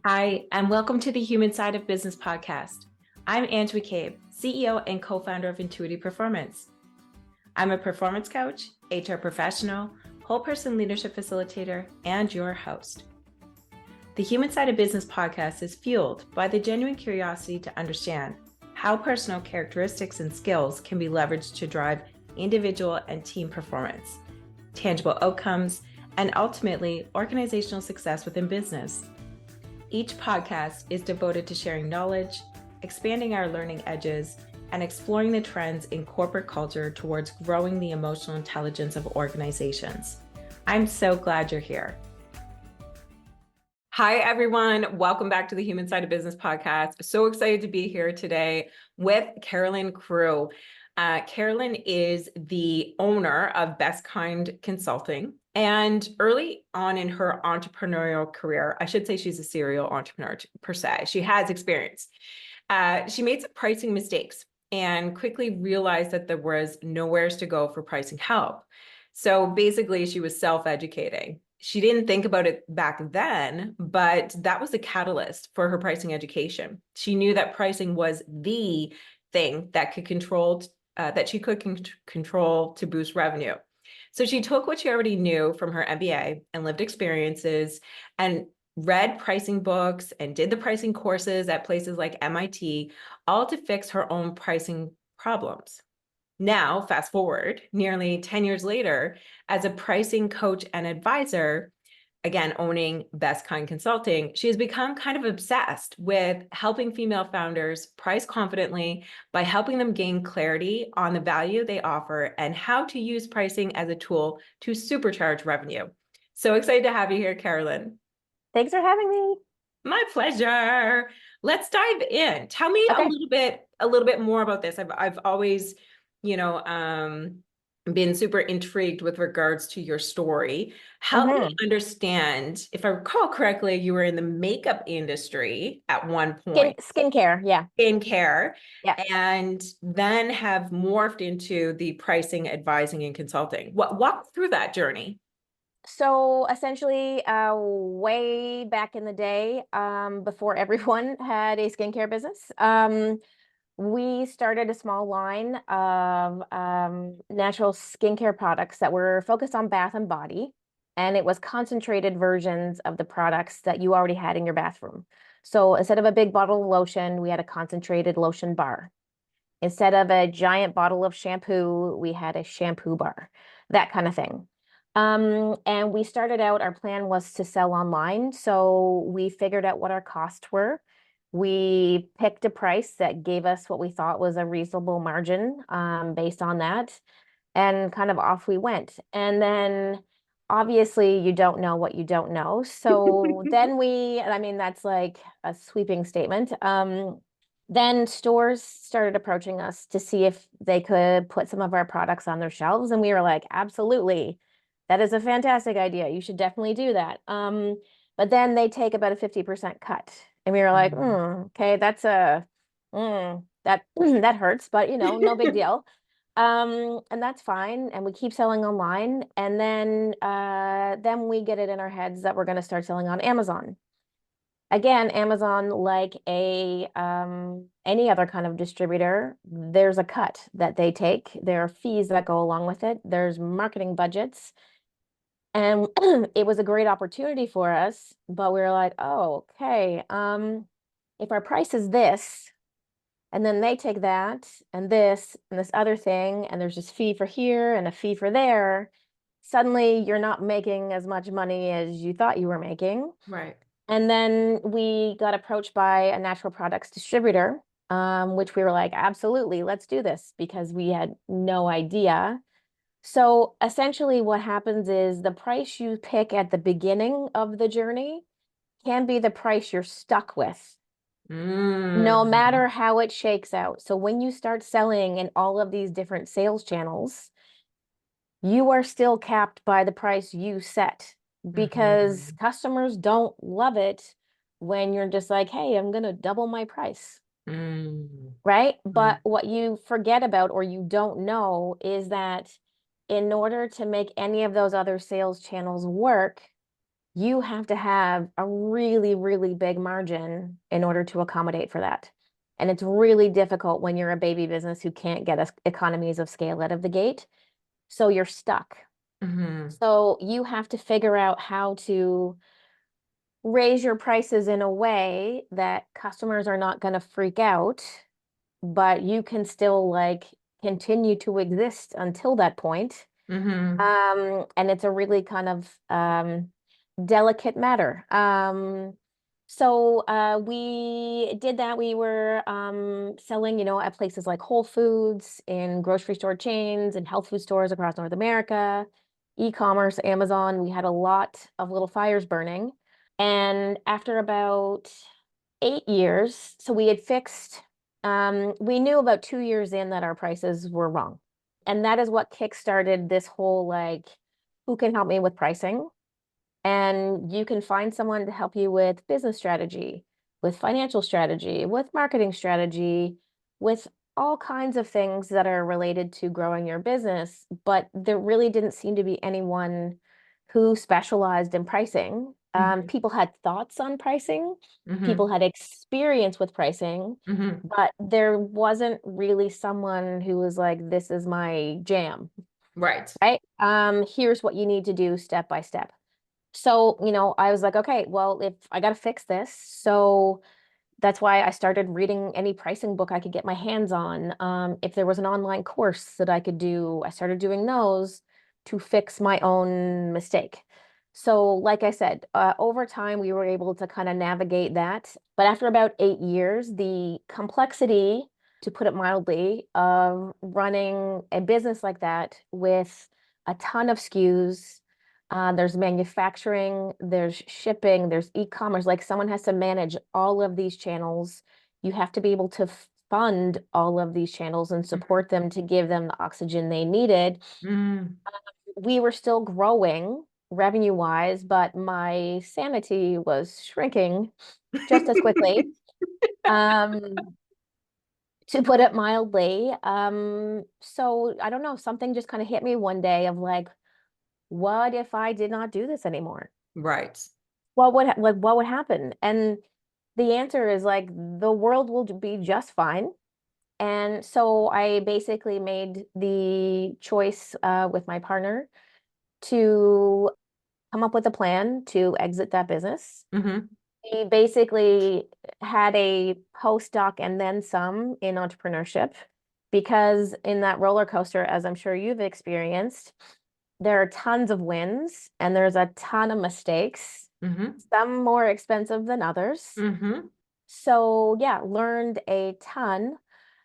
Hi, and welcome to the Human Side of Business podcast. I'm Intuity Performance, CEO and co-founder of Intuity Performance. I'm a performance coach, HR professional, whole person leadership facilitator, and your host. The Human Side of Business podcast is fueled by the genuine curiosity to understand how personal characteristics and skills can be leveraged to drive individual and team performance, tangible outcomes, and ultimately organizational success within business. Each podcast is devoted to sharing knowledge, expanding our learning edges, and exploring the trends in corporate culture towards growing the emotional intelligence of organizations. I'm so glad you're here. Hi, everyone. Welcome back to the Human Side of Business podcast. So excited to be here today with Carolyn Crewe. Carolyn is the owner of Best Kind Consulting. And early on in her entrepreneurial career, I should say she's a serial entrepreneur per se. She has experience. She made some pricing mistakes and quickly realized that there was nowhere to go for pricing help. So basically, she was self-educating. She didn't think about it back then, but that was the catalyst for her pricing education. She knew that pricing was the thing that could control, that she could control to boost revenue. So she took what she already knew from her MBA and lived experiences and read pricing books and did the pricing courses at places like MIT, all to fix her own pricing problems. Now, fast forward, nearly 10 years later, as a pricing coach and advisor, again, owning Best Kind Consulting, she has become kind of obsessed with helping female founders price confidently by helping them gain clarity on the value they offer and how to use pricing as a tool to supercharge revenue. So excited to have you here, Carolyn. Thanks for having me. My pleasure. Let's dive in. Tell me Okay. a little bit more about this. I've always, been super intrigued with regards to your story. Help me understand, if I recall correctly, you were in the makeup industry at one point. Skincare, yeah. Skincare, Yeah. and then have morphed into the pricing, advising, and consulting. Walk through that journey. So essentially, way back in the day, before everyone had a skincare business, we started a small line of natural skincare products that were focused on bath and body, and it was concentrated versions of the products that you already had in your bathroom. So instead of a big bottle of lotion, we had a concentrated lotion bar. Instead of a giant bottle of shampoo, we had a shampoo bar, that kind of thing. And we started out, our plan was to sell online. So we figured out what our costs were. We picked a price that gave us what we thought was a reasonable margin based on that. And kind of off we went. And then obviously you don't know what you don't know. So then that's like a sweeping statement. Then stores started approaching us to see if they could put some of our products on their shelves. And we were like, absolutely. That is a fantastic idea. You should definitely do that. But then they take about a 50% cut. And we were like, okay, that hurts, but no big deal. And that's fine. And we keep selling online. And then we get it in our heads that we're going to start selling on Amazon. Again, Amazon, like any other kind of distributor, there's a cut that they take. There are fees that go along with it. There's marketing budgets. And it was a great opportunity for us, but we were like, oh, okay, if our price is this, and then they take that and this other thing, and there's this fee for here and a fee for there, suddenly you're not making as much money as you thought you were making. Right. And then we got approached by a natural products distributor, which we were like, absolutely, let's do this, because we had no idea. So essentially what happens is the price you pick at the beginning of the journey can be the price you're stuck with, no matter how it shakes out. So when you start selling in all of these different sales channels, you are still capped by the price you set, because customers don't love it when you're just like, hey, I'm going to double my price. Right? But what you forget about, or you don't know, is that in order to make any of those other sales channels work, you have to have a really, really big margin in order to accommodate for that. And it's really difficult when you're a baby business who can't get economies of scale out of the gate. So you're stuck. Mm-hmm. So you have to figure out how to raise your prices in a way that customers are not going to freak out, but you can still like continue to exist until that point. Mm-hmm. And it's a really kind of delicate matter. So we did that. We were selling, at places like Whole Foods, in grocery store chains, and health food stores across North America, e-commerce, Amazon. We had a lot of little fires burning. And after about 8 years, so we had fixed, we knew about 2 years in that our prices were wrong. And that is what kickstarted this whole like, who can help me with pricing? And you can find someone to help you with business strategy, with financial strategy, with marketing strategy, with all kinds of things that are related to growing your business. But there really didn't seem to be anyone who specialized in pricing. Mm-hmm. People had thoughts on pricing, people Mm-hmm. had experience with pricing, Mm-hmm. but there wasn't really someone who was like, this is my jam, Right. right? Here's what you need to do step by step. So, I was like, okay, well, if I got to fix this. So that's why I started reading any pricing book I could get my hands on. If there was an online course that I could do, I started doing those to fix my own mistake. So, like I said, over time, we were able to kind of navigate that. But after about 8 years, the complexity, to put it mildly, of running a business like that with a ton of SKUs, there's manufacturing, there's shipping, there's e-commerce. Like someone has to manage all of these channels. You have to be able to fund all of these channels and support them to give them the oxygen they needed. Mm-hmm. We were still growing revenue wise, but my sanity was shrinking just as quickly. Um, to put it mildly. So I don't know, something just kind of hit me one day of like, what if I did not do this anymore? Right. What would happen? And the answer is like the world will be just fine. And so I basically made the choice with my partner to come up with a plan to exit that business. Mm-hmm. We basically had a postdoc and then some in entrepreneurship because in that roller coaster, as I'm sure you've experienced, there are tons of wins and there's a ton of mistakes, Mm-hmm. some more expensive than others. Mm-hmm. So yeah, learned a ton.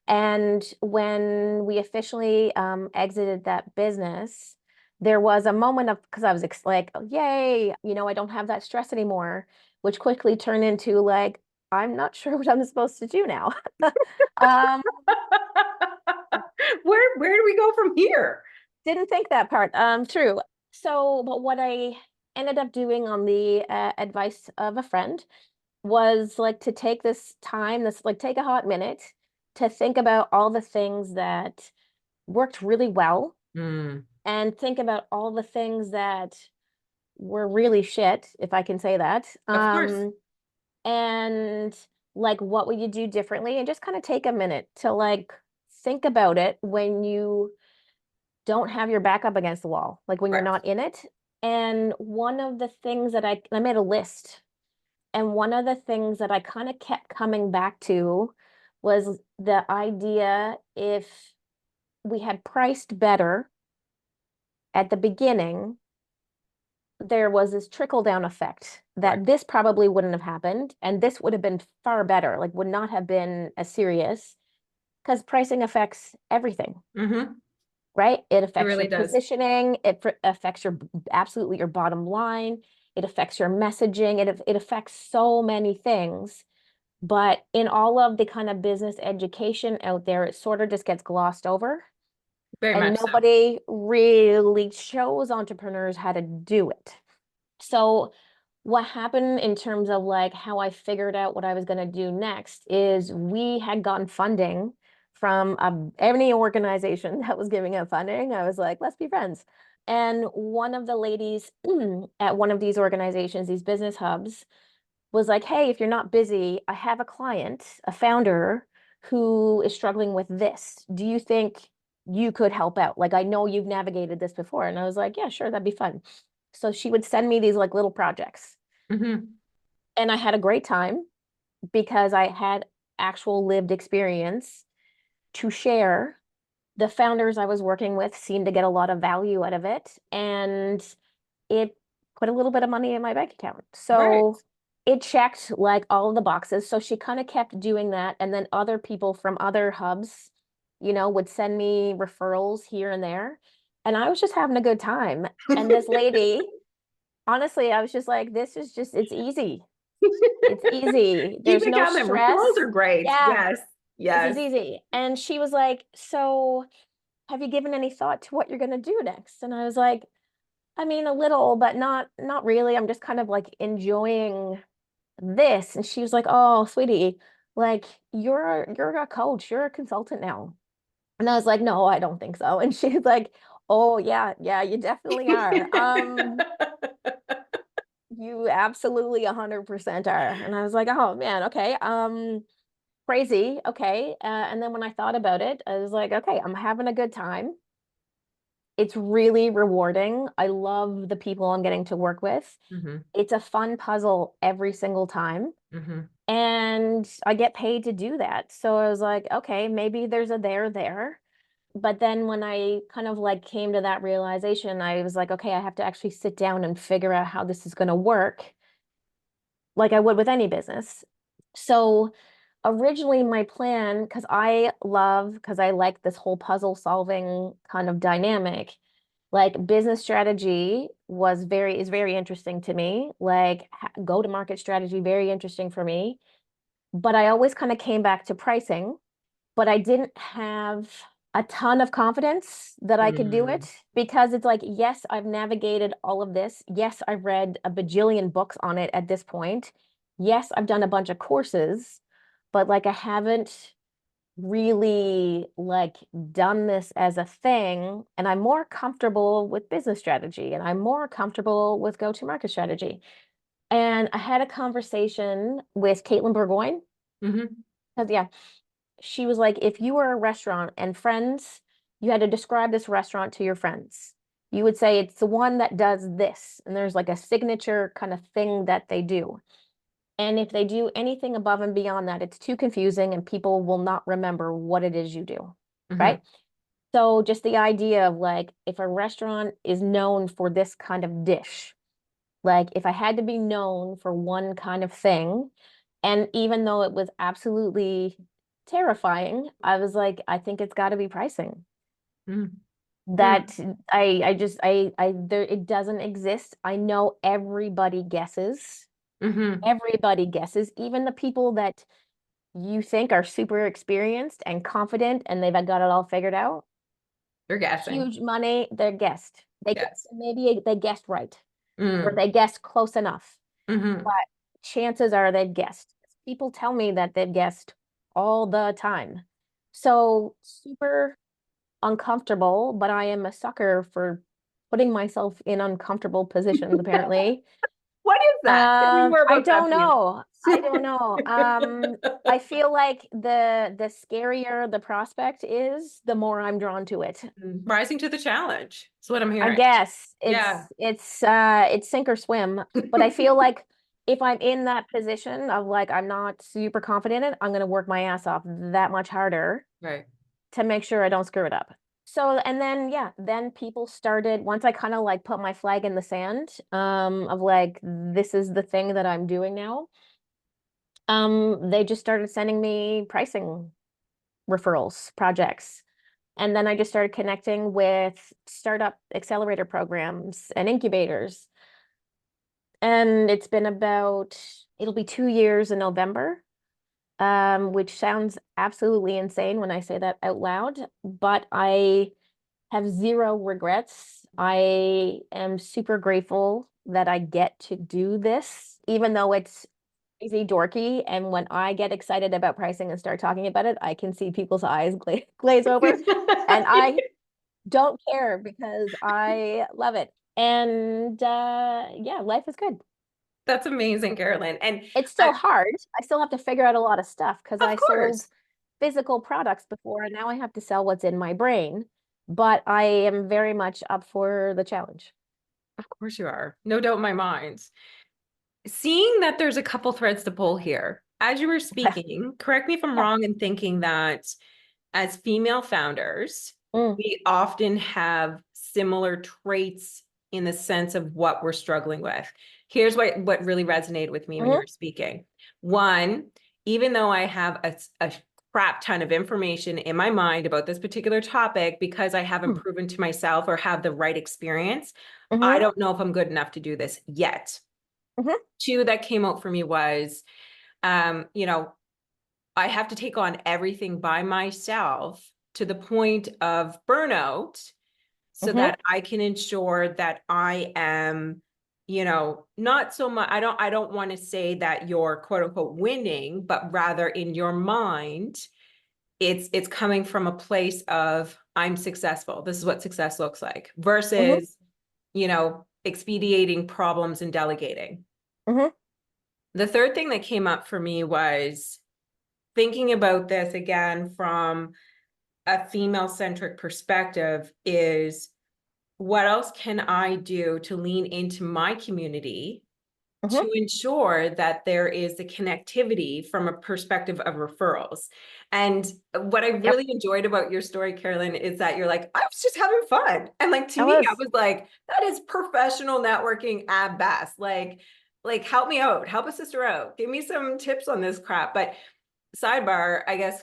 And when we officially exited that business, there was a moment of, because I was like, oh, yay, I don't have that stress anymore, which quickly turned into like, I'm not sure what I'm supposed to do now. um, Where do we go from here? didn't think that part. True. So, but what I ended up doing on the advice of a friend was like to take this time, this like take a hot minute to think about all the things that worked really well Mm, and think about all the things that were really shit, if I can say that. of course. And like, what would you do differently? And just kind of take a minute to like think about it when you don't have your back up against the wall, like when you're Right. not in it. And one of the things that I made a list, and one of the things that I kind of kept coming back to was the idea if we had priced better at the beginning, there was this trickle down effect Right. that this probably wouldn't have happened. And this would have been far better, like would not have been as serious because pricing affects everything, Mm-hmm. right? It It affects your really does. positioning, affects your absolutely your bottom line, it affects your messaging, it affects so many things. But in all of the kind of business education out there, it sort of just gets glossed over. Very And much so. nobody really shows entrepreneurs how to do it. So what happened in terms of like how I figured out what I was going to do next is we had gotten funding from any organization that was giving out funding. I was like, let's be friends. And one of the ladies at one of these organizations, these business hubs, was like, hey, if you're not busy, I have a client, a founder who is struggling with this. Do you think you could help out? Like, I know you've navigated this before. And I was like, yeah, sure, that'd be fun. So she would send me these like little projects. Mm-hmm. And I had a great time because I had actual lived experience to share. The founders I was working with seemed to get a lot of value out of it, and it put a little bit of money in my bank account. Right. So it checked like all of the boxes. So she kind of kept doing that. And then other people from other hubs, would send me referrals here and there. And I was just having a good time. And this lady, honestly, I was just like, it's easy. It's easy. Keep There's it no coming. Referrals stress. are great. Yeah, Yes. this is Yes. easy. And she was like, so have you given any thought to what you're going to do next? And I was like, I mean, a little, but not really. I'm just kind of like enjoying this. And she was like, oh, sweetie, like you're a coach, you're a consultant now. And I was like, no, I don't think so. And she's like, oh yeah, yeah, you definitely are. You absolutely 100% are. And I was like, oh man, okay. Crazy. Okay. And then when I thought about it, I was like, okay, I'm having a good time. It's really rewarding. I love the people I'm getting to work with. Mm-hmm. It's a fun puzzle every single time. Mm-hmm. And I get paid to do that. So I was like, okay, maybe there's a there. But then when I kind of like came to that realization, I was like, okay, I have to actually sit down and figure out how this is going to work like I would with any business. So originally my plan, because I like this whole puzzle solving kind of dynamic, like business strategy is very interesting to me. Like go to market strategy, very interesting for me. But I always kind of came back to pricing, but I didn't have a ton of confidence that I could do Mm. it because it's like, yes, I've navigated all of this. Yes, I've read a bajillion books on it at this point. Yes, I've done a bunch of courses, but like I haven't really like done this as a thing. And I'm more comfortable with business strategy and I'm more comfortable with go-to-market strategy. And I had a conversation with Caitlin Burgoyne Mm-hmm. because yeah, she was like, if you were a restaurant and friends, you had to describe this restaurant to your friends. You would say it's the one that does this, and there's like a signature kind of thing that they do. And if they do anything above and beyond that, it's too confusing and people will not remember what it is you do. Mm-hmm. Right. So just the idea of like, if a restaurant is known for this kind of dish, like if I had to be known for one kind of thing, and even though it was absolutely terrifying, I was like, I think it's got to be pricing. Mm-hmm. That there, it doesn't exist. I know everybody guesses. Mm-hmm. Everybody guesses, even the people that you think are super experienced and confident and they've got it all figured out. You're guessing. Huge money, they're guessed. They Yes. maybe they guessed right or Mm. they guessed close enough. Mm-hmm. But chances are they've guessed. People tell me that they've guessed all the time. So super uncomfortable, but I am a sucker for putting myself in uncomfortable positions, apparently. What is that? Tell me more I about that, don't please. know. I don't know. I feel like the scarier the prospect is, the more I'm drawn to it. Rising to the challenge. That's what I'm I hearing. guess Yeah. it's sink or swim, but I feel like if I'm in that position of like I'm not super confident in it, I'm gonna work my ass off that much harder Right. to make sure I don't screw it up. So and then yeah, then people started once I kind of like put my flag in the sand of like this is the thing that I'm doing now. They just started sending me pricing referrals, projects. And then I just started connecting with startup accelerator programs and incubators. And it's been it'll be 2 years in November, which sounds absolutely insane when I say that out loud, but I have zero regrets. I am super grateful that I get to do this, even though it's crazy dorky. And when I get excited about pricing and start talking about it, I can see people's eyes glaze over. And I don't care because I love it. And yeah, life is good. That's amazing, Carolyn. And It's I, still hard. I still have to figure out a lot of stuff because of I sold course, physical products before, and now I have to sell what's in my brain. But I am very much up for the challenge. of course you are. No doubt in my mind. Seeing that there's a couple threads to pull here, as you were speaking, correct me if I'm Yeah. wrong in thinking that as female founders, Mm, we often have similar traits in the sense of what we're struggling with. Here's what really resonated with me when you mhm, were speaking. One, even though I have a crap ton of information in my mind about this particular topic because I haven't mm, proven to myself or have the right experience, I mhm, don't know if I'm good enough to do this yet. mhm, Two that came out for me was, you know, I have to take on everything by myself to the point of burnout so mhm, that I can ensure that I am, not so much, I don't want to say that you're quote unquote winning, but rather in your mind, it's coming from a place of I'm successful. This is what success looks like mhm, versus, expediting problems and delegating. mhm, The third thing that came up for me was thinking about this again from a female centric perspective is what else can I do to lean into my community mhm. to ensure that there is the connectivity from a perspective of referrals. And what I Yep, really enjoyed about your story, Carolyn, is that you're like, I was just having fun. And like to I me, I was. was like, that is professional networking at best. Like help me out, help a sister out, give me some tips on this crap. But sidebar, I guess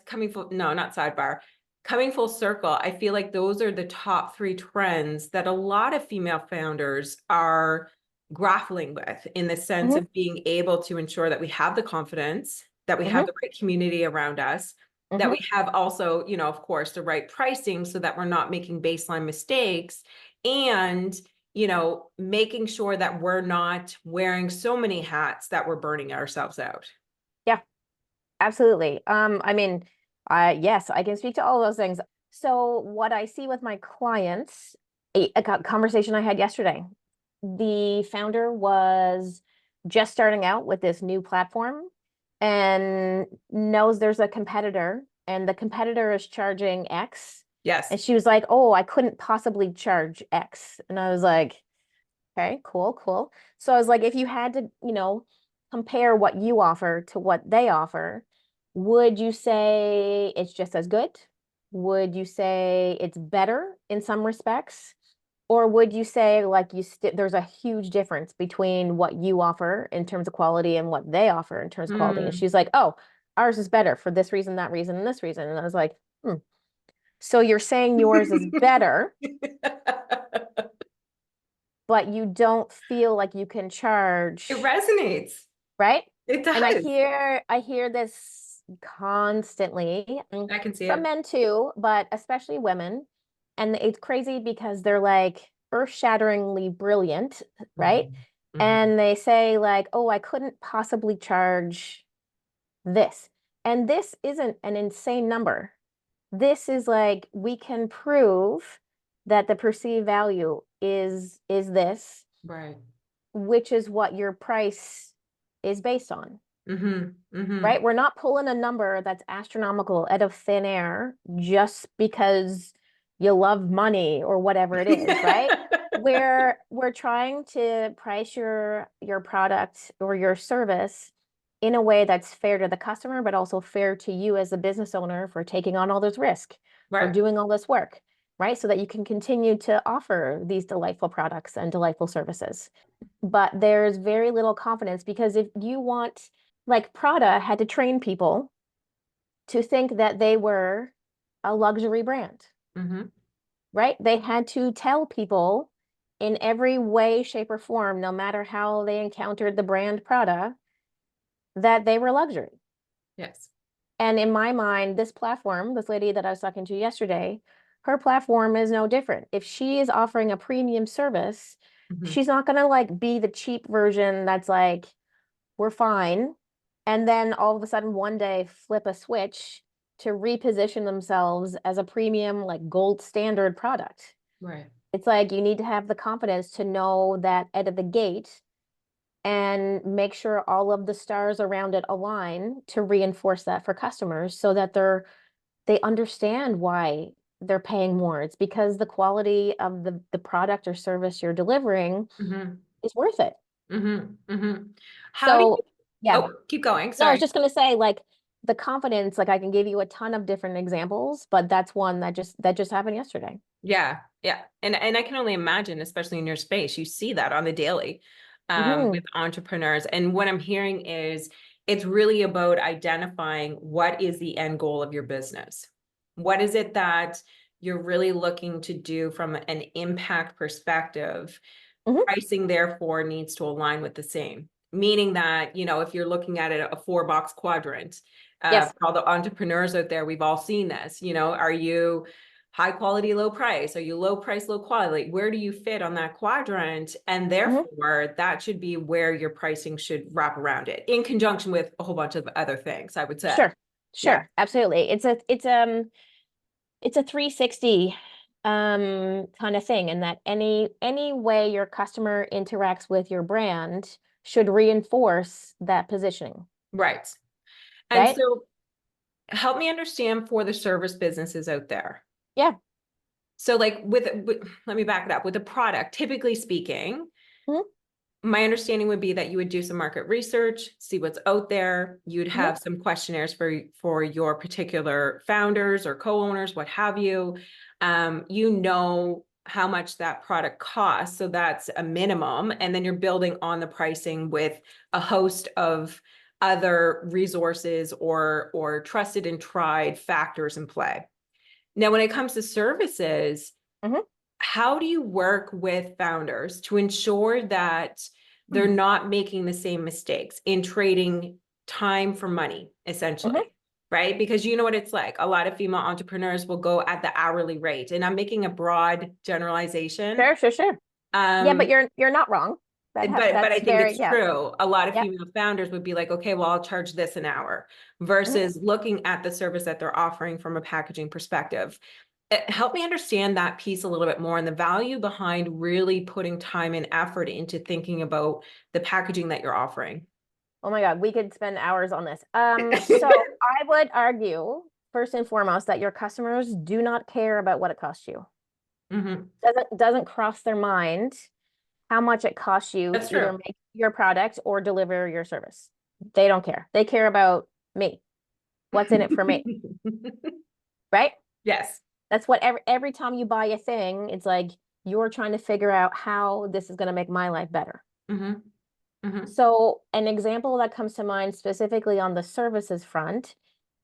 no, not sidebar, coming full circle, I feel like those are the top three trends that a lot of female founders are grappling with in the sense Mhm, of being able to ensure that we have the confidence, that we have mhm, the right community around us, that mhm. we have also, of course, the right pricing so that we're not making baseline mistakes and making sure that we're not wearing so many hats that we're burning ourselves out. Yeah, absolutely. I mean, yes, I can speak to all those things. So what I see with my clients, a conversation I had yesterday, the founder was just starting out with this new platform and knows there's a competitor, and the competitor is charging X. Yes. And she was like, "Oh, I couldn't possibly charge X." And I was like, "Okay, cool, cool." So I was like, if you had to, compare what you offer to what they offer, would you say it's just as good? Would you say it's better in some respects? Or would you say like there's a huge difference between what you offer in terms of quality and what they offer in terms of quality? And Mm. she's like, "Oh, ours is better for this reason, that reason, and this reason." And I was like, "Hmm. So you're saying yours is better, but you don't feel like you can It charge, resonates. right?" It And I does. hear I hear this constantly, I can see from it. men too, but especially women. And it's crazy because they're like earth-shatteringly brilliant, right? Mhm. Mhm. And they say like, "Oh, I couldn't possibly charge this." And this isn't an insane number. This is like we can prove that the perceived value is this, Right. which is what your price is based on, Mm-hmm. Mm-hmm. right? We're not pulling a number that's astronomical out of thin air just because you love money or whatever it is, right? We're trying to price your product or your service in a way that's fair to the customer, but also fair to you as a business owner for taking on all this risk, for Right. doing all this work, right? So that you can continue to offer these delightful products and delightful services. But there's very little confidence because if you want, like Prada had to train people to think that they were a luxury brand, Mm-hmm. right? They had to tell people in every way, shape, or form, no matter how they encountered the brand Prada, that they were luxury. Yes. And in my mind, this platform, this lady that I was talking to yesterday, her platform is no different. If she is offering a premium service, Mm-hmm. she's not going to like be the cheap version that's like, "We're fine." And then all of a sudden one day flip a switch to reposition themselves as a premium, like gold standard product. Right. It's like you need to have the confidence to know that out of the gate and make sure all of the stars around it align to reinforce that for customers so that they understand why they're paying more. It's because the quality of the product or service you're delivering Mm-hmm. is worth it. Mm-hmm. Mm-hmm. How do you, So yeah, oh, keep going. no, I was Sorry. just gonna say like the confidence, like I can give you a ton of different examples, but that's one that just happened yesterday. Yeah, yeah. And I can only imagine, especially in your space, you see that on the daily Hmm. with entrepreneurs. And what I'm hearing is it's really about identifying what is the end goal of your business. What is it that you're really looking to do from an impact perspective? Hmm. Pricing therefore needs to align with the same, meaning that, if you're looking at it, a 4-box quadrant, Yes. for all the entrepreneurs out there, we've all seen this, are you high quality, low price? Are you low price, low quality? Where do you fit on that quadrant? And Hmm. therefore, that should be where your pricing should wrap around it in conjunction with a whole bunch of other things, I would say. Sure. Yeah. Sure. Absolutely. It's a 360 kind of thing, and that any way your customer interacts with your brand should reinforce that positioning, Right. And right? so help me understand for the service businesses out there. Yeah. So like let me back it up with the product, typically speaking, Hmm. my understanding would be that you would do some market research, see what's out there. You'd Hmm. have some questionnaires for your particular founders or co-owners, what have you. How much that product costs, so that's a minimum, and then you're building on the pricing with a host of other resources or trusted and tried factors in play. Now, when it comes to services, Hmm. how do you work with founders to ensure that they're not making the same mistakes in trading time for money, Hmm. essentially? Right? Because you know what it's like. A lot of female entrepreneurs will go at the hourly rate. And I'm making a broad generalization. Sure, sure, sure. Yeah, but Um, you're not wrong. but I That's think very, it's yeah. true. A lot of Yeah. female founders would be like, okay, well, I'll charge this an hour Hmm. versus looking at the service that they're offering from a packaging perspective. Help me understand that piece a little bit more and the value behind really putting time and effort into thinking about the packaging that you're offering. Oh my God, we could spend hours on this. So I would argue, first and foremost, that your customers do not care about what it costs you. Hmm. Doesn't cross their mind how much it costs you That's to true. either make your product or deliver your service. They don't care. They care about me. What's in it for me, right? Yes. That's what every time you buy a thing, it's like you're trying to figure out how this is going to make my life better. Hmm. Hmm. So an example that comes to mind specifically on the services front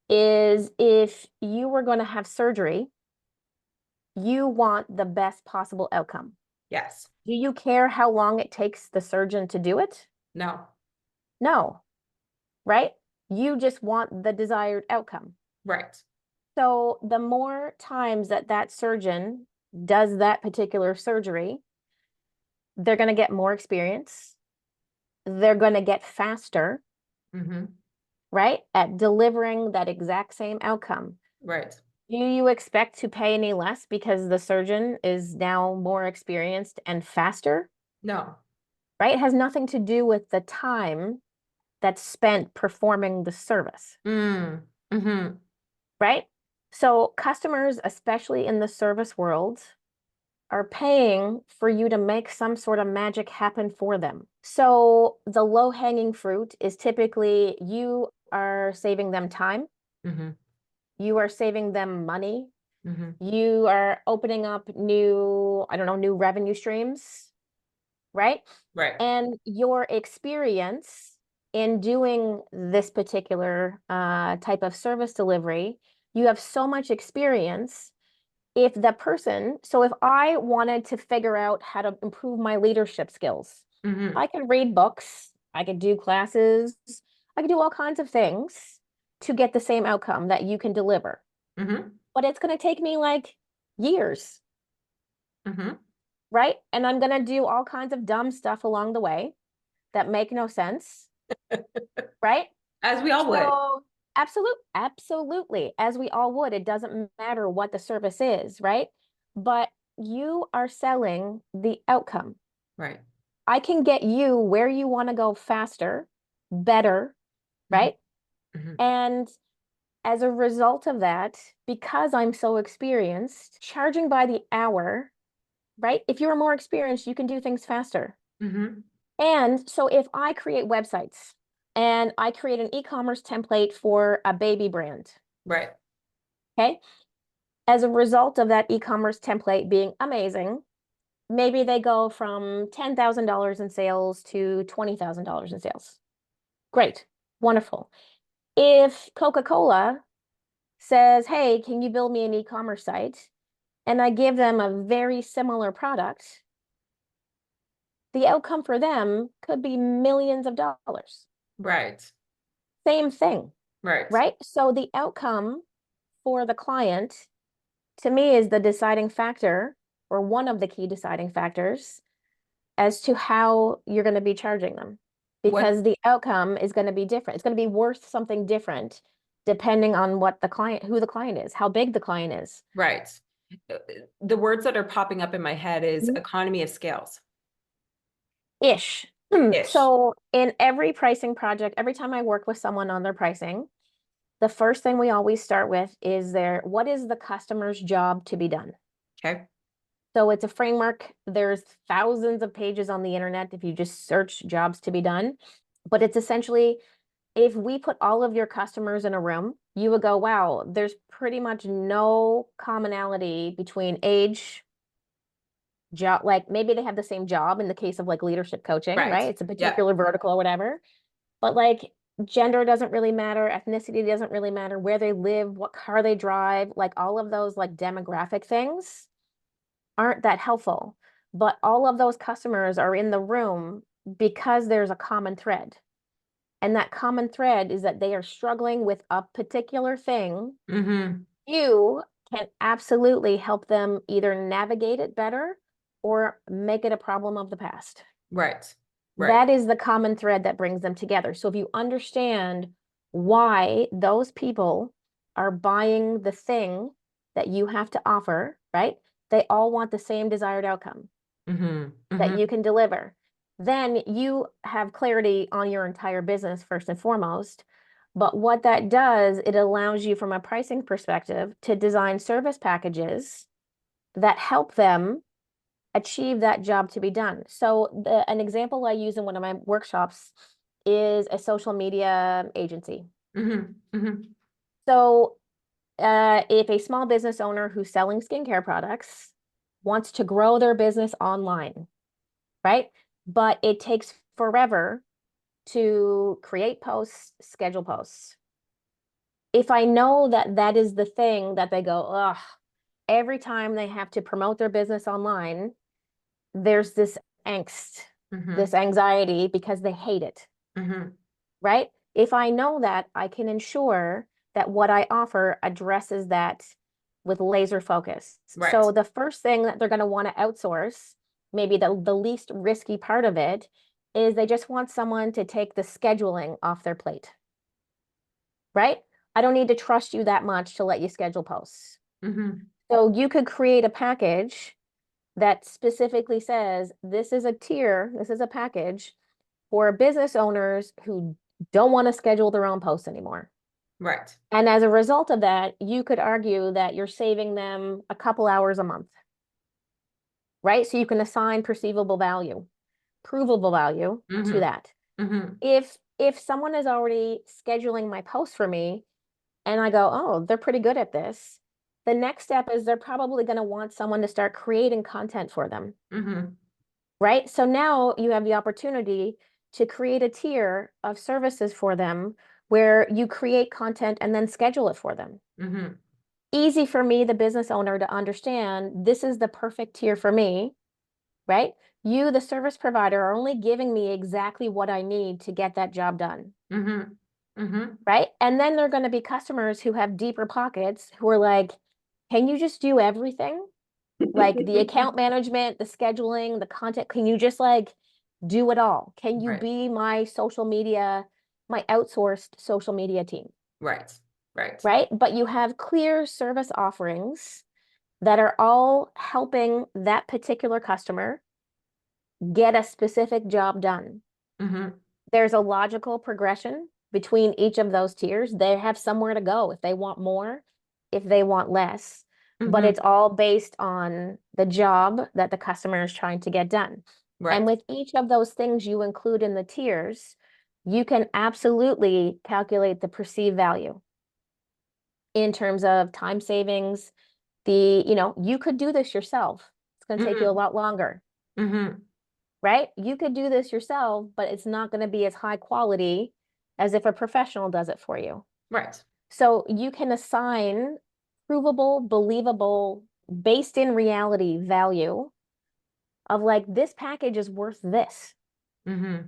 is if you were going to have surgery, you want the best possible outcome. Yes. Do you care how long it takes the surgeon to do it? No. No, right? You just want the desired outcome. Right. So the more times that that surgeon does that particular surgery, they're going to get more experience. They're going to get faster, Hmm. right? At delivering that exact same outcome. Right. Do you expect to pay any less because the surgeon is now more experienced and faster, No. right? It has nothing to do with the time that's spent performing the service, Mm. Hmm. right? So customers, especially in the service world, are paying for you to make some sort of magic happen for them. So the low-hanging fruit is typically you are saving them time, Hmm. you are saving them money, Hmm. you are opening up new, I don't know, new revenue streams, right? Right. And your experience in doing this particular type of service delivery, you have so much experience. If the person, so if I wanted to figure out how to improve my leadership skills, Hmm. I could read books, I could do classes, I could do all kinds of things to get the same outcome that you can deliver. Hmm. But it's going to take me like years, Hmm. right? And I'm going to do all kinds of dumb stuff along the way that make no sense, right? As we all would. So, absolutely, as we all would, it doesn't matter what the service is, right? But you are selling the outcome. Right. I can get you where you want to go faster, better, right? Mhm. And as a result of that, because I'm so experienced, charging by the hour, right? If you're more experienced, you can do things faster. Mhm. And so if I create websites and I create an e-commerce template for a baby brand, Right. okay? As a result of that e-commerce template being amazing, maybe they go from $10,000 in sales to $20,000 in sales. Great, wonderful. If Coca-Cola says, hey, can you build me an e-commerce site? And I give them a very similar product, the outcome for them could be millions of dollars. Right. Same thing, Right. right? So the outcome for the client, to me, is the deciding factor, or one of the key deciding factors as to how you're going to be charging them, What, because the outcome is going to be different. It's going to be worth something different depending on what the client, who the client is, how big the client is. right. Uh, The words that are popping up in my head is Mhm. economy of scales. Ish. Ish. So in every pricing project, every time I work with someone on their pricing, the first thing we always start with is what is the customer's job to be done? Okay. So it's a framework. There's thousands of pages on the internet if you just search jobs to be done. But it's essentially, if we put all of your customers in a room, you would go, wow, there's pretty much no commonality between age, job, like maybe they have the same job in the case of like leadership coaching, Right. right? It's a Yeah. particular vertical or whatever. But like gender doesn't really matter, ethnicity doesn't really matter, where they live, what car they drive, like all of those like demographic things aren't that helpful. But all of those customers are in the room because there's a common thread. And that common thread is that they are struggling with a particular thing. Mm-hmm. You can absolutely help them either navigate it better or make it a problem of the past. Right. Right. That is the common thread that brings them together. So if you understand why those people are buying the thing that you have to offer, right? They all want the same desired outcome Mm-hmm. that Mm-hmm. you can deliver. Then you have clarity on your entire business first and foremost. But what that does, it allows you from a pricing perspective to design service packages that help them achieve that job to be done. So an example I use in one of my workshops is a social media agency. Mm-hmm. Mm-hmm. So if a small business owner who's selling skincare products wants to grow their business online, right? But it takes forever to create posts, schedule posts. If I know that that is the thing that they go, ugh, every time they have to promote their business online, there's this angst, Mm-hmm. this anxiety because they hate it, Mm-hmm. right? If I know that, I can ensure that what I offer addresses that with laser focus. Right. So the first thing that they're going to want to outsource, maybe the least risky part of it, is they just want someone to take the scheduling off their plate, right? I don't need to trust you that much to let you schedule posts. Mm-hmm. So you could create a package that specifically says this is a tier, this is a package for business owners who don't want to schedule their own posts anymore. Right. And as a result of that, you could argue that you're saving them a couple hours a month, right? So you can assign perceivable value, provable value to Mm-hmm. that. Mm-hmm. If someone is already scheduling my post for me and I go, oh, they're pretty good at this, the next step is they're probably going to want someone to start creating content for them, Mm-hmm. right? So now you have the opportunity to create a tier of services for them where you create content and then schedule it for them. Mm-hmm. Easy for me, the business owner, to understand this is the perfect tier for me, right? You, the service provider, are only giving me exactly what I need to get that job done, Mm-hmm. Mm-hmm. right? And then there are going to be customers who have deeper pockets who are like, can you just do everything? Like the account management, the scheduling, the content, can you just like do it all? Can you Right. be my social media, my outsourced social media team, Right. Right. right? But you have clear service offerings that are all helping that particular customer get a specific job done. Mm-hmm. There's a logical progression between each of those tiers. They have somewhere to go if they want more, if they want less, but Mm-hmm. it's all based on the job that the customer is trying to get done. And Right. with each of those things you include in the tiers, you can absolutely calculate the perceived value in terms of time savings. You could do this yourself. It's going to take you a Mm-hmm. lot longer, Mm-hmm. right? You could do this yourself, but it's not going to be as high quality as if a professional does it for you. Right. So you can assign provable, believable, based in reality value of like, this package is worth this. Mm-hmm.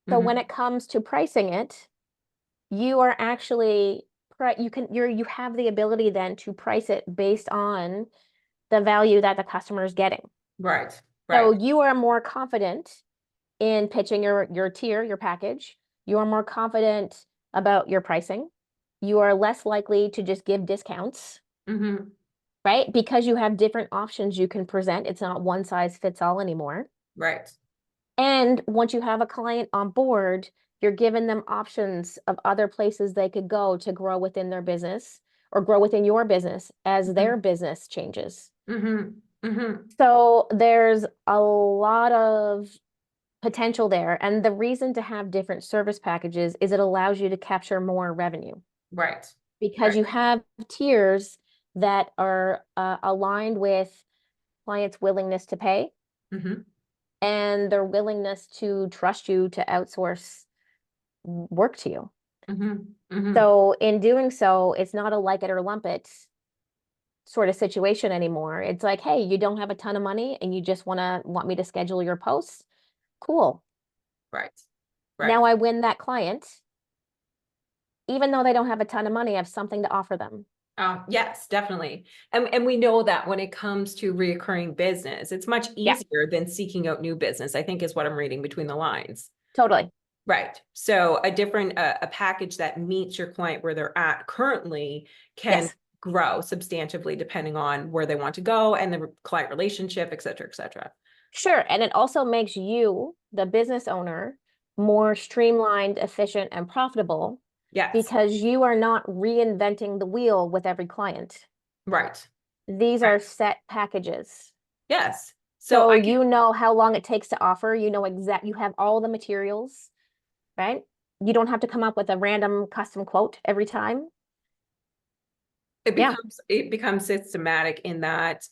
So when Mm-hmm. it comes to pricing it, you are actually you have the ability then to price it based on the value that the customer is getting. Right. So Right. you are more confident in pitching your tier, your package. You are more confident about your pricing. You are less likely to just give discounts, Mm-hmm. right? Because you have different options you can present. It's not one size fits all anymore. Right. And once you have a client on board, you're giving them options of other places they could go to grow within their business or grow within your business as Mm-hmm. their business changes. Mm-hmm. Mm-hmm. So there's a lot of potential there. And the reason to have different service packages is it allows you to capture more revenue Right. because Right. you have tiers that are aligned with clients' willingness to pay Mm-hmm. and their willingness to trust you to outsource work to you. Mm-hmm. Mm-hmm. So in doing so, it's not a like it or lump it sort of situation anymore. It's like, hey, you don't have a ton of money and you just want me to schedule your posts. Cool. Right. Right. Now I win that client. Even though they don't have a ton of money, I have something to offer them. Yes, definitely. And we know that when it comes to reoccurring business, it's much Yeah, easier than seeking out new business, I think is what I'm reading between the lines. totally. Right. So a package that meets your client where they're at currently can Yes, grow substantively depending on where they want to go and the client relationship, et cetera, et cetera. sure. And it also makes you, the business owner, more streamlined, efficient, and profitable Yes. because you are not reinventing the wheel with every client. Right. These Right. are set packages. Yes. So So I can, you know how long it takes to offer, you have all the materials, right? You don't have to come up with a random custom quote every time. Yeah, it becomes systematic in that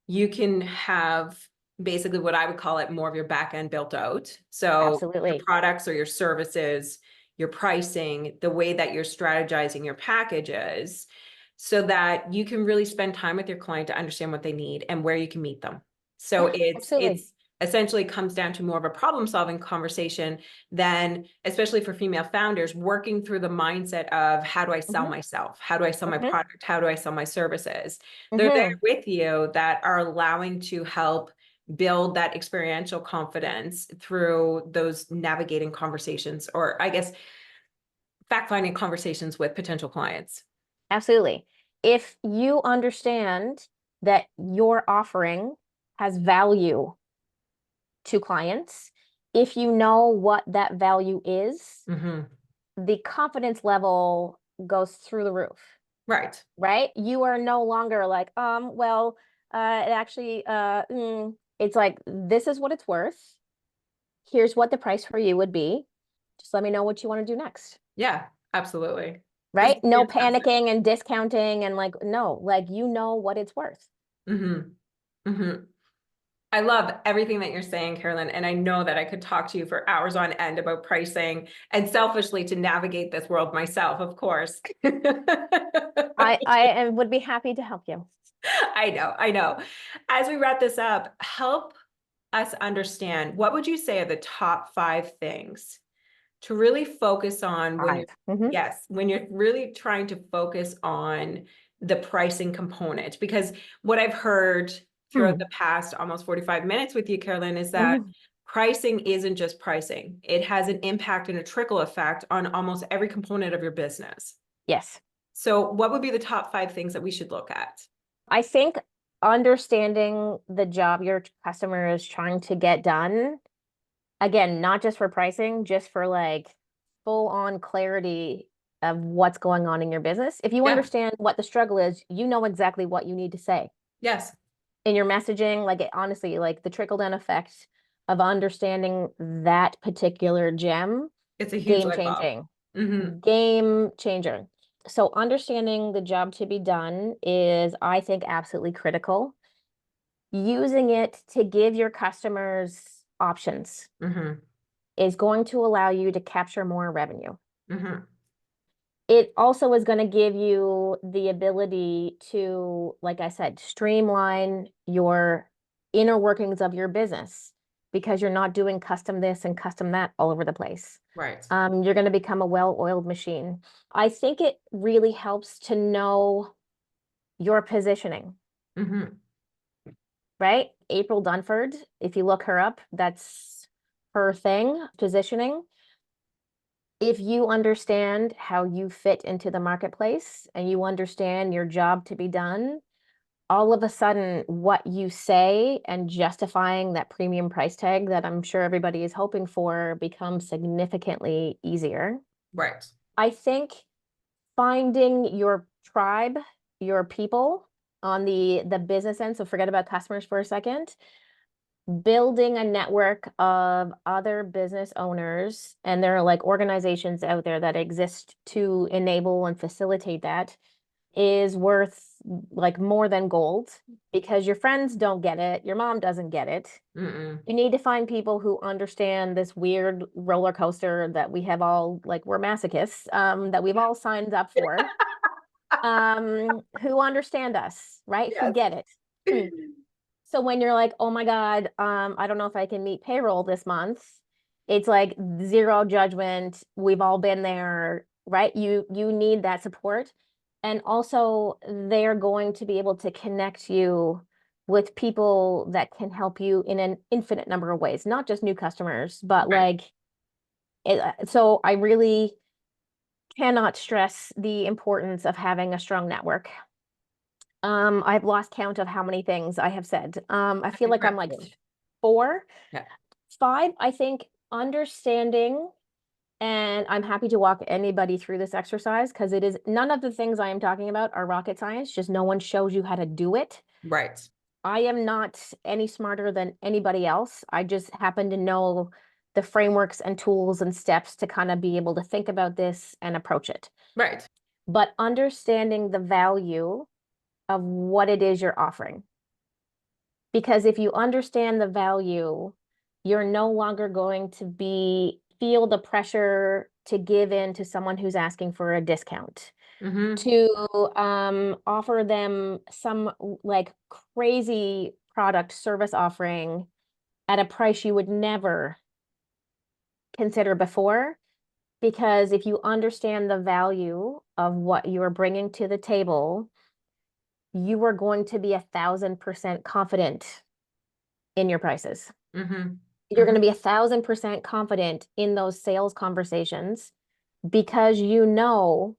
you can have basically what I would call it more of your back end built out. So your absolutely. products or your services, your pricing, the way that you're strategizing your packages, so that you can really spend time with your client to understand what they need and where you can meet them. So Yeah, it's absolutely. it's essentially comes down to more of a problem solving conversation than, especially for female founders, working through the mindset of how do I sell Hmm. myself? How do I sell my Hmm. product? How do I sell my services? They're there Hmm. with you that are allowing to help build that experiential confidence through those navigating conversations, or I guess fact finding conversations with potential clients. Absolutely. If you understand that your offering has value to clients, if you know what that value is, Mm-hmm. the confidence level goes through the roof, Right. right? You are no longer like, well, it actually, it's like, this is what it's worth. Here's what the price for you would be. Just let me know what you want to do next. Yeah, absolutely. This Right? is No fantastic. panicking and discounting and like, no, like you know what it's worth. Mm-hmm. Mm-hmm. I love everything that you're saying, Carolyn, and I know that I could talk to you for hours on end about pricing and selfishly to navigate this world myself, of course. I would be happy to help you. I know, I know. As we wrap this up, help us understand, what would you say are the top 5 things to really focus on when you're, 5. Mm-hmm. yes, when you're really trying to focus on the pricing component? Because what I've heard throughout Hmm. the past almost 45 minutes with you, Carolyn, is that Hmm. pricing isn't just pricing. It has an impact and a trickle effect on almost every component of your business. Yes. So what would be the top 5 things that we should look at? I think understanding the job your customer is trying to get done. Again, not just for pricing, just for like full on clarity of what's going on in your business. If you Yeah. understand what the struggle is, you know exactly what you need to say Yes. in your messaging. Like honestly, like the trickle down effect of understanding that particular gem, It's a huge game light bulb. changing, Mm-hmm. game changer. So understanding the job to be done is, I think, absolutely critical. Using it to give your customers options Mm-hmm. is going to allow you to capture more revenue. Mm-hmm. It also is going to give you the ability to, like I said, streamline your inner workings of your business because you're not doing custom this and custom that all over the place. Right. You're going to become a well-oiled machine. I think it really helps to know your positioning, Mm-hmm. right? April Dunford, if you look her up, that's her thing, positioning. If you understand how you fit into the marketplace and you understand your job to be done, all of a sudden what you say and justifying that premium price tag that I'm sure everybody is hoping for becomes significantly easier. Right. I think finding your tribe, your people on the business end, so forget about customers for a second, building a network of other business owners, and there are like organizations out there that exist to enable and facilitate that, is worth like more than gold because your friends don't get it, your mom doesn't get it. Mm-mm. You need to find people who understand this weird roller coaster that we have all, like we're masochists, that we've all signed up for, who understand us, right? Who Yes. get it. So when you're like, oh my God, I don't know if I can meet payroll this month, it's like zero judgment. We've all been there, right? You need that support. And also they're going to be able to connect you with people that can help you in an infinite number of ways, not just new customers, but Right. like so I really cannot stress the importance of having a strong network. I've lost count of how many things I have said. I feel like I'm like Incredible. 4, Yeah. 5. I think understanding, and I'm happy to walk anybody through this exercise because it is, none of the things I am talking about are rocket science, just no one shows you how to do it. Right. I am not any smarter than anybody else. I just happen to know the frameworks and tools and steps to kind of be able to think about this and approach it. Right. But understanding the value of what it is you're offering. Because if you understand the value, you're no longer going to feel the pressure to give in to someone who's asking for a discount, Mm-hmm. to offer them some like crazy product service offering at a price you would never consider before. Because if you understand the value of what you are bringing to the table, you are going to be 1,000% confident in your prices. Mm-hmm. You're going to be 1,000% confident in those sales conversations because you know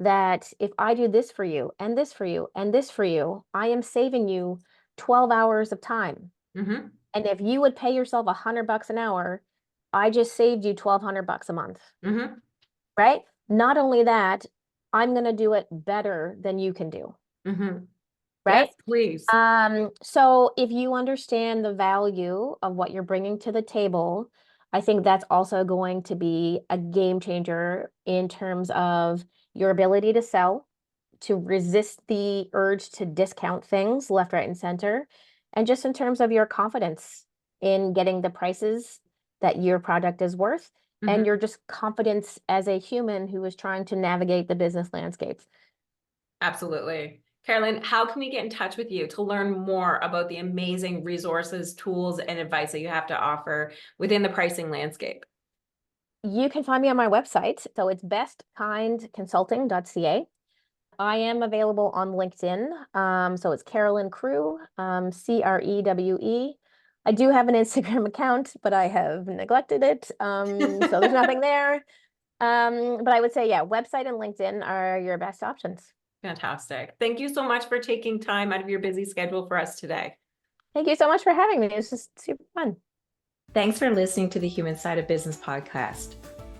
that if I do this for you and this for you and this for you, I am saving you 12 hours of time. Mm-hmm. And if you would pay yourself $100 an hour, I just saved you $1,200 a month, Mm-hmm. right? Not only that, I'm going to do it better than you can do, Mm-hmm. right? Yes, please. So if you understand the value of what you're bringing to the table, I think that's also going to be a game changer in terms of your ability to sell, to resist the urge to discount things left, right, and center, and just in terms of your confidence in getting the prices that your product is worth, Mm-hmm. and your just confidence as a human who is trying to navigate the business landscape. Absolutely. Carolyn, how can we get in touch with you to learn more about the amazing resources, tools, and advice that you have to offer within the pricing landscape? You can find me on my website. So it's bestkindconsulting.ca. I am available on LinkedIn. So it's Carolyn Crewe, Crewe. I do have an Instagram account, but I have neglected it. So there's nothing there. But I would say, yeah, website and LinkedIn are your best options. Fantastic. Thank you so much for taking time out of your busy schedule for us today. Thank you so much for having me. It was just super fun. Thanks for listening to the Human Side of Business podcast.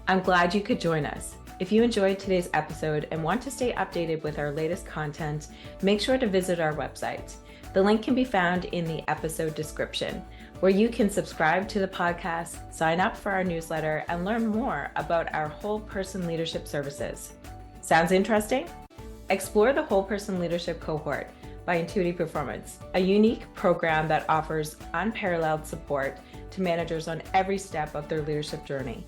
I'm glad you could join us. If you enjoyed today's episode and want to stay updated with our latest content, make sure to visit our website. The link can be found in the episode description, where you can subscribe to the podcast, sign up for our newsletter, and learn more about our whole person leadership services. Sounds interesting? Explore the Whole Person Leadership Cohort by Intuity Performance, a unique program that offers unparalleled support to managers on every step of their leadership journey.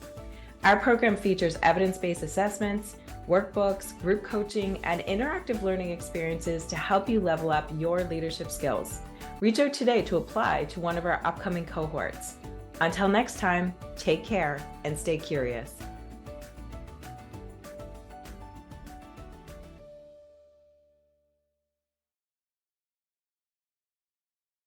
Our program features evidence-based assessments, workbooks, group coaching, and interactive learning experiences to help you level up your leadership skills. Reach out today to apply to one of our upcoming cohorts. Until next time, take care and stay curious.